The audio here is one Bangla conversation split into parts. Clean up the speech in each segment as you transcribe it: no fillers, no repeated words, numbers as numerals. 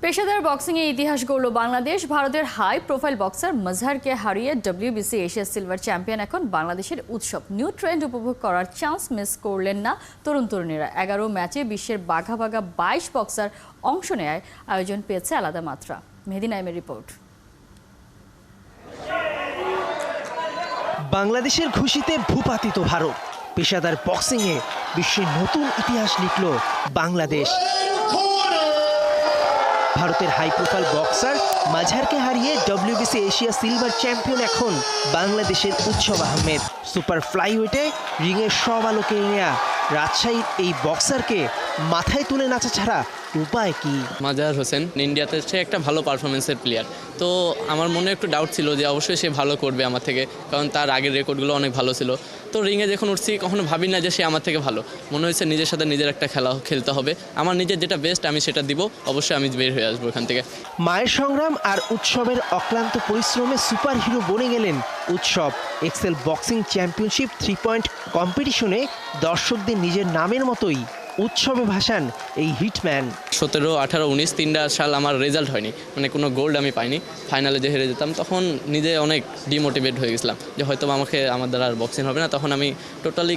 পেশাদার বক্সিংয়ে ইতিহাস গড়ল বাংলাদেশ। ভারতের হাই প্রোফাইল বক্সার মজহারকে হারিয়ে WBC এশিয়া সিলভার চ্যাম্পিয়ন এখন বাংলাদেশের উৎসব। নিউ ট্রেন্ড উপভোগ করার চান্স মিস করলেন না তরুণ তরুণীরা। 11 ম্যাচে বিশ্বের বাঘা 22 বক্সার অংশ নেয় আয়োজন পেয়েছে আলাদা মাত্রা। মেহেদী নাইমের রিপোর্ট। বাংলাদেশের খুশিতে ভূপাতিত ভারত। পেশাদার বক্সিংয়ে বিশ্বের নতুন ইতিহাস লিখল বাংলাদেশ। ভারতের হাই প্রোফাইল বক্সার মাঝহারকে হারিয়ে WBC এশিয়া সিলভার চ্যাম্পিয়ন এখন বাংলাদেশের উৎসব আহমেদ। সুপার ফ্লাইওয়েটে রিংয়ের সব আলোকে নেয়া রাজশাহীর এই বক্সারকে মাথায় তুলে নাচা ছাড়া উপায় কি? মাজহার হোসেন ইন্ডিয়াতে সে একটা ভালো পারফরমেন্সের প্লেয়ার, তো আমার মনে একটু ডাউট ছিল যে অবশ্যই সে ভালো করবে আমার থেকে, কারণ তার আগের রেকর্ডগুলো অনেক ভালো ছিল। তো রিংয়ে যখন উঠছি কখনো ভাবি না যে সে আমার থেকে ভালো। মনে হয়েছে নিজের সাথে নিজের একটা খেলা খেলতে হবে, আমার নিজের যেটা বেস্ট আমি সেটা দিব, অবশ্যই আমি বের হয়ে আসবো এখান থেকে। মায়ের সংগ্রাম আর উৎসবের অক্লান্ত পরিশ্রমে সুপার হিরো বনে গেলেন উৎসব। এক্সেল বক্সিং চ্যাম্পিয়নশিপ 3 পয়েন্ট কম্পিটিশনে দর্শকদের নিজের নামের মতোই উৎসবে ভাসান এই হিটম্যান। 17, 18, 19 তিনটা সাল আমার রেজাল্ট হয়নি, মানে কোনো গোল্ড আমি পাইনি। ফাইনালে যে হেরে যেতাম তখন নিজে অনেক ডিমোটিভেট হয়ে গেছিলাম যে হয়তো আমার দ্বারা আর বক্সিং হবে না। তখন আমি টোটালি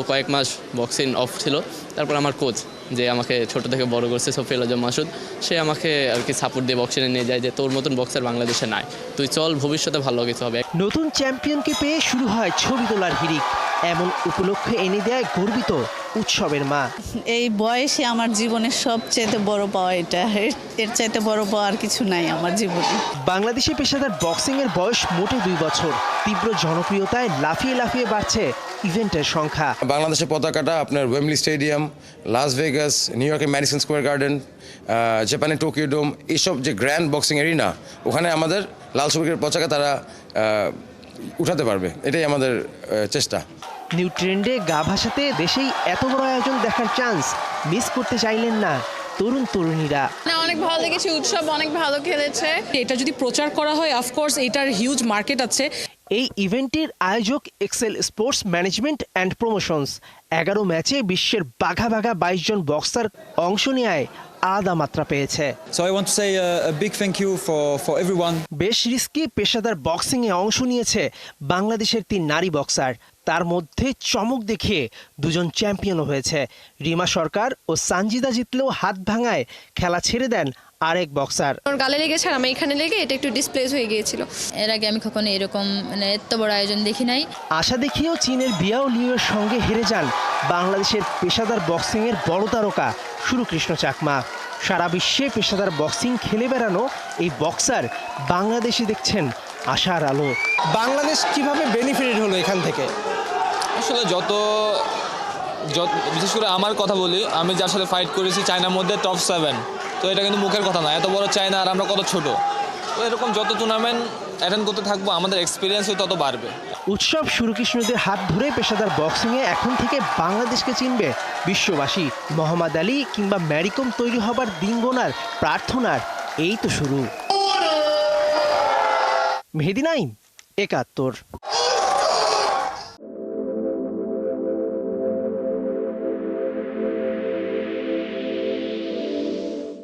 কয়েক মাস বক্সিং অফ ছিল। তারপর আমার কোচ যে আমাকে ছোট থেকে বড় করছে, সফিউল আজম মাসুদ, সে আমাকে আর কি সাপোর্ট দিয়ে বক্সিংয়ে নিয়ে যায় যে তোর মতন বক্সার বাংলাদেশে নাই, তুই চল, ভবিষ্যতে ভালো কিছু হবে। নতুন চ্যাম্পিয়নকে পেয়ে শুরু হয় ছবি তোলার হিড়িক। এমন উপলক্ষে এনে দেয় গর্বিত উৎসবের মা। এই বয়সে আমার জীবনের সবচেয়ে বড় পাওয়া এটা, এর চাইতে বড় পাওয়া আর কিছু নাই আমার জীবনে। বাংলাদেশে পেশাদার বক্সিংয়ের বয়স মোটে 2 বছর। তীব্র জনপ্রিয়তায় লাফিয়ে লাফিয়ে বাড়ছে ইভেন্টের সংখ্যা। বাংলাদেশের পতাকাটা আপনার Wembley stadium, Las Vegas, new ইয়র্কের ম্যাডিসন স্কোয়ার গার্ডেন, জাপানের টোকিও ডোম, এইসব যে গ্র্যান্ড বক্সিং এরিনা, ওখানে আমাদের লাল সবুজের পতাকা তারা উঠাতে পারবে, এটাই আমাদের চেষ্টা। নিউ ট্রেন্ডে গা ভাসাতে দেশেই এত বড় আয়োজন দেখার চান্স মিস করতে চাইলেন না তরুণ তরুণীরা। অনেক ভালো লেগেছে, উৎসব অনেক ভালো খেলেছে। এটা যদি প্রচার করা হয় অফকোর্স এটার হিউজ মার্কেট আছে। এই ইভেন্টের আয়োজক Excel sports management and promotions. 11 ম্যাচে বিশ্বের বাঘা 22 জন বক্সার অংশ নেয় আলাদা মাত্রা পেয়েছে। So I want to say a big thank you for everyone. বেশ রিস্কি পেশাদার বক্সিংয়ে অংশ নিয়েছে বাংলাদেশের 3 নারী বক্সার। তার মধ্যে চমক দেখিয়ে 2 জন চ্যাম্পিয়নও হয়েছে। রিমা সরকার ও সানজিদা জিতলেও হাত ভাঙায় খেলা ছেড়ে দেন আরেক বক্সার। ওর গালে লেগেছে আর আমি এখানে লেগে এটা একটু ডিসপ্লেস হয়ে গিয়েছিল। এর আগে আমি কখনো এরকম এত বড় আয়োজন দেখি নাই। আশা দেখিয়েও চীনের বিয়াও লিউয়ের সঙ্গে হেরে যান বাংলাদেশের পেশাদার বক্সিংয়ের বড় তারকা সুরকৃষ্ণ চাকমা। সারা বিশ্বে পেশাদার বক্সিং খেলে বেড়ানো এই বক্সার বাংলাদেশে দেখছেন আশার আলো। বাংলাদেশ কিভাবে বেনিফিটেড হলো এখান থেকে? আসলে বিশেষ করে আমার কথা বলি, আমি যার সাথে ফাইট করেছি চায়নার মধ্যে টপ 7, তো এটা কিন্তু মুখের কথা না, এত বড় চায়না আর আমরা কত ছোট। তো এরকম যত টুর্নামেন্ট অ্যাটেন্ড করতে থাকবো আমাদের এক্সপিরিয়েন্সও তত বাড়বে। উৎসব সুরকৃষ্ণদের হাত ধরে পেশাদার বক্সিংয়ে এখন থেকে বাংলাদেশকে চিনবে বিশ্ববাসী। মোহাম্মদ আলী কিংবা ম্যারিকম তৈরি হবার দিন গোনার প্রার্থনার এই তো শুরু। মেহেদী নাইম, 71।